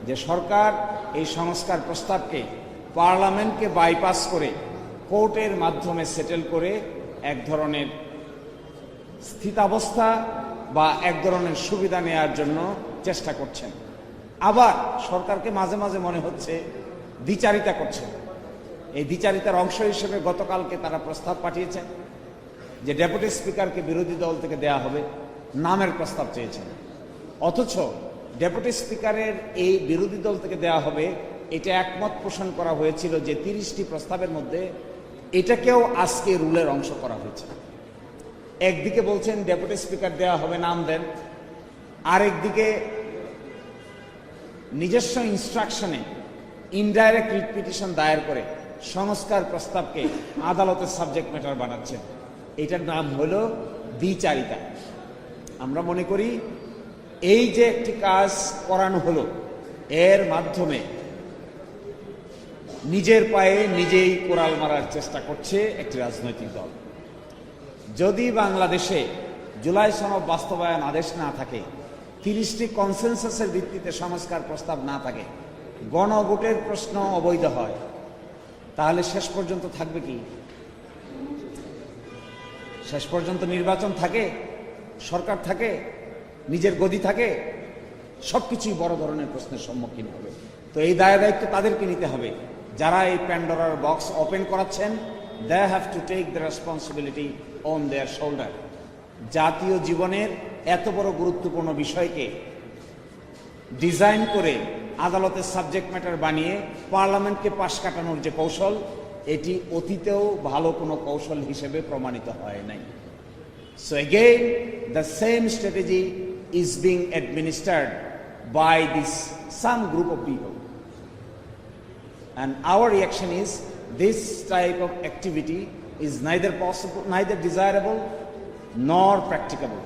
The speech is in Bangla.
যে সরকার এই সংস্কার প্রস্তাবকে পার্লামেন্টকে বাইপাস করে কোর্টের মাধ্যমে সেটেল করে এক ধরনের স্থিতাবস্থা বা এক ধরনের সুবিধা নেওয়ার জন্য চেষ্টা করছেন। আবার সরকারকে মাঝে মাঝে মনে হচ্ছে দ্বিচারিতা করছেন। এই দ্বিচারিতার অংশ হিসেবে গতকালকে তারা প্রস্তাব পাঠিয়েছেন যে ডেপুটি স্পিকারকে বিরোধী দল থেকে দেয়া হবে, নামের প্রস্তাব চেয়েছেন। অথচ ডেপুটি স্পিকারের এই বিরোধী দল থেকে দেয়া হবে এটা একমত পোষণ করা হয়েছিল যে 30টি প্রস্তাবের মধ্যে এটাকেও আজকে রুলের অংশ করা হয়েছে। একদিকে বলছেন ডেপুটি স্পিকার দেওয়া হবে, নাম দেন, আরেকদিকে নিজস্ব ইনস্ট্রাকশনে ইনডাইরেক্ট রিট পিটিশন দায়ের করে সংস্কার প্রস্তাবকে আদালতের সাবজেক্ট ম্যাটার বানাচ্ছেন। এটার নাম হলো দ্বিচারিতা। আমরা মনে করি এই যে একটি কাজ করানো হলো, এর মাধ্যমে নিজের পায়ে নিজেই কোরাল মারার চেষ্টা করছে একটি রাজনৈতিক দল। যদি বাংলাদেশে জুলাই সনদ বাস্তবায়ন আদেশ না থাকে, 30টি কনসেনসাসের ভিত্তিতে সংস্কার প্রস্তাব না থাকে, গণভোটের প্রশ্ন অবৈধ হয়, তাহলে শেষ পর্যন্ত থাকবে কি? শেষ পর্যন্ত নির্বাচন থাকে, সরকার থাকে, নিজের গদি থাকে, সবকিছুই বড় ধরনের প্রশ্নের সম্মুখীন হবে। তো এই দায়িত্ব তাদেরকে নিতে হবে যারা এই প্যান্ডোরার বক্স ওপেন করাচ্ছেন। They have to take the responsibility on their shoulder. জাতীয় জীবনের এত বড় গুরুত্বপূর্ণ বিষয়কে ডিজাইন করে আদালতের সাবজেক্ট ম্যাটার বানিয়ে পার্লামেন্টকে পাশ কাটানোর যে কৌশল, এটি অতীতেও ভালো কোনো কৌশল হিসেবে প্রমাণিত হয় নাই। So again, the same strategy is being administered by some group of people. And our reaction is this type of activity is neither possible, neither desirable nor practicable.